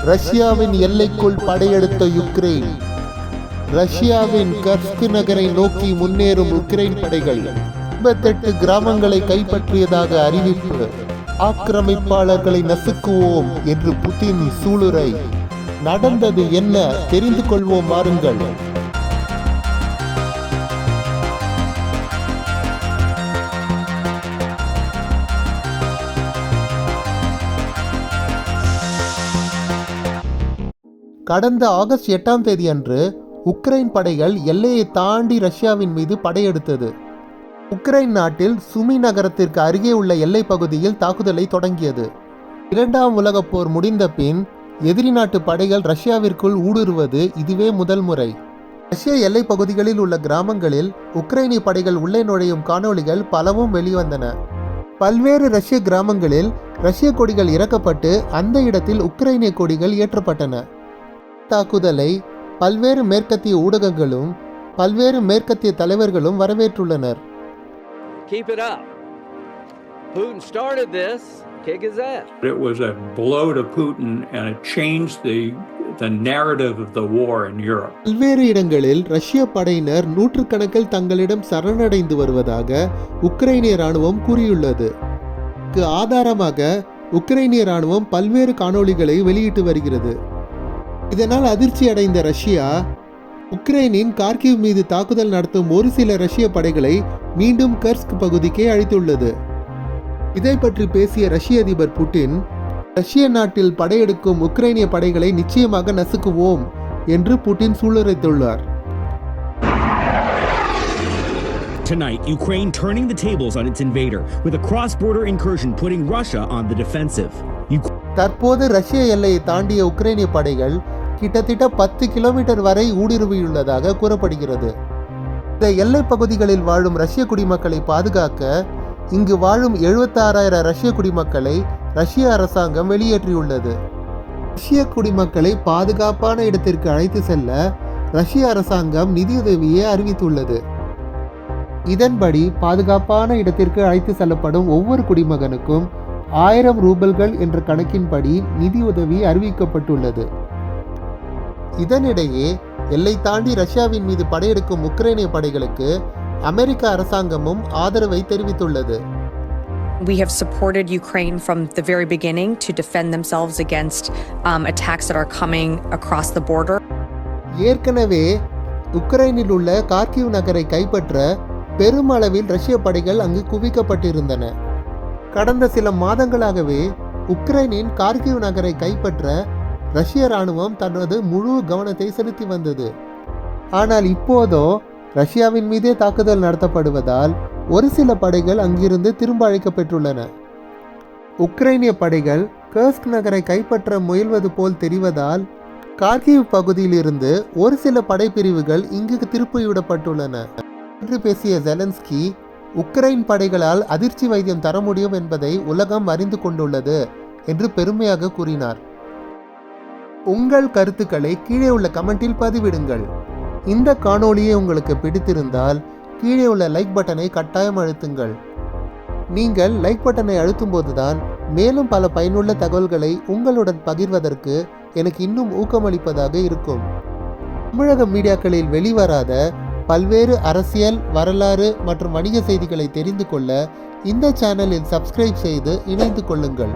ரஷ்யாவின் எல்லைக்குள் படையெடுத்த யுக்ரைன். ரஷ்யாவின் கர்ஸ்க் நகரை நோக்கி முன்னேறும் உக்ரைன் படைகள் 58 கிராமங்களை கைப்பற்றியதாக அறிவிப்பு. ஆக்கிரமிப்பாளர்களை நசுக்குவோம் என்று புதின் சூளுரை. நடந்தது என்ன தெரிந்து கொள்வோம் வாருங்கள். கடந்த ஆகஸ்ட் 8ஆம் தேதி அன்று உக்ரைன் படைகள் எல்லையை தாண்டி ரஷ்யாவின் மீது படையெடுத்தது. உக்ரைன் நாட்டில் சுமி நகரத்திற்கு அருகே உள்ள எல்லை பகுதியில் தாக்குதலை தொடங்கியது. 2ஆம் உலகப் போர் முடிந்த பின் எதிரி நாட்டு படைகள் ரஷ்யாவிற்குள் ஊடுருவது இதுவே முதல் முறை. ரஷ்ய எல்லை பகுதிகளில் உள்ள கிராமங்களில் உக்ரைனிய படைகள் உள்ளே நுழையும் காணொளிகள் பலவும் வெளிவந்தன. பல்வேறு ரஷ்ய கிராமங்களில் ரஷ்ய கொடிகள் இறக்கப்பட்டு அந்த இடத்தில் உக்ரைனிய கொடிகள் ஏற்றப்பட்டன. தாக்குதலை பல்வேறு மேற்கத்திய ஊடகங்களும் பல்வேறு மேற்கத்திய தலைவர்களும் வரவேற்றுள்ளனர். Keep it up. Putin started this. Kick his ass. It was a blow to Putin and it changed the narrative of the war in Europe. பல்வேறு இடங்களில் ரஷ்ய படையினர் நூற்றுக்கணக்கில் தங்களிடம் சரணடைந்து வருவதாக உக்ரைனிய ராணுவம் கூறியுள்ளது. ஆதாரமாக உக்ரைனிய ராணுவம் பல்வேறு காணொளிகளை வெளியிட்டு வருகிறது. இதனால் அதிர்ச்சி அடைந்த ரஷ்யா உக்ரைனின் கார்கிவ் மீது தாக்குதல் நடத்தும் ஒரு சில ரஷ்ய படைகளை மீண்டும் கர்ஸ்க் பகுதிக்கே அழைத்துள்ளது. இதை பற்றி பேசிய ரஷ்ய அதிபர் புட்டின், ரஷ்ய நாட்டில் படையெடுக்கும் உக்ரைனிய படைகளை நிச்சயமாக நசுக்குவோம் என்று Putin சூளுரைத்துள்ளார். Tonight, Ukraine turning the tables on its invader with a cross-border incursion putting Russia on the defensive. தற்போது ரஷ்ய எல்லையை தாண்டிய உக்ரைனிய படைகள் கிட்டத்தட்ட 10 கிலோமீட்டர் வரை ஊடுருவியுள்ளதாக கூறப்படுகிறது. இந்த எல்லை பகுதிகளில் வாழும் ரஷ்ய குடிமக்களை பாதுகாக்க இங்கு வாழும் 76,000 ரஷ்ய குடிமக்களை ரஷ்ய அரசாங்கம் வெளியேற்றியுள்ளது. ரஷ்ய குடிமக்களை பாதுகாப்பான இடத்திற்கு அழைத்து செல்ல ரஷ்ய அரசாங்கம் நிதியுதவியை அறிவித்துள்ளது. இதன்படி பாதுகாப்பான இடத்திற்கு அழைத்து செல்லப்படும் ஒவ்வொரு குடிமகனுக்கும் 1000 ரூபல்கள் என்ற கணக்கின்படி நிதியுதவி அறிவிக்கப்பட்டுள்ளது. இதனிடையே எல்லை தாண்டி ரஷ்யாவின் மீது படையெடுக்கும் உக்ரைனிய படைகளுக்கு அமெரிக்க அரசாங்கமும் ஆதரவை தெரிவித்துள்ளது. We have supported Ukraine from the very beginning to defend themselves against attacks that are coming across the border. ஏற்கனவே உக்ரைனில் உள்ள கார்கிவ் நகரை கைப்பற்ற பெருமளவில் ரஷ்ய படைகள் அங்கு குவிக்கப்பட்டிருந்தன. கடந்த சில மாதங்களாகவே உக்ரைனின் கார்கிவ் நகரை கைப்பற்ற ரஷ்ய ராணுவம் தனது முழு கவனத்தை செலுத்தி வந்தது. ஆனால் இப்போதோ ரஷ்யாவின் மீதே தாக்குதல் நடத்தப்படுவதால் ஒரு சில படைகள் அங்கிருந்து திரும்ப அழைக்கப்பட்டுள்ளன. உக்ரைனிய படைகள் கர்ஸ்க் நகரை கைப்பற்ற முயல்வது போல் தெரிவதால் கார்கிவ் பகுதியிலிருந்து ஒரு சில படைப்பிரிவுகள் இங்கு திருப்பிவிடப்பட்டுள்ளன என்று பேசிய ஜெலன்ஸ்கி, உக்ரைன் படைகளால் அதிர்ச்சி வைத்தியம் தர முடியும் என்பதை உலகம் அறிந்து கொண்டுள்ளது என்று பெருமையாக கூறினார். உங்கள் கருத்துக்களை கீழே உள்ள கமெண்டில் பதிவிடுங்கள். இந்த காணொளியை உங்களுக்கு பிடித்திருந்தால் கீழே உள்ள லைக் பட்டனை கட்டாயம் அழுத்துங்கள். நீங்கள் லைக் பட்டனை அழுத்தும் போதுதான் மேலும் பல பயனுள்ள தகவல்களை உங்களுடன் பகிர்வதற்கு எனக்கு இன்னும் ஊக்கமளிப்பதாக இருக்கும். தமிழக மீடியாக்களில் வெளிவராத பல்வேறு அரசியல், வரலாறு மற்றும் வணிக செய்திகளை தெரிந்து கொள்ள இந்த சேனலில் சப்ஸ்கிரைப் செய்து இணைந்து கொள்ளுங்கள்.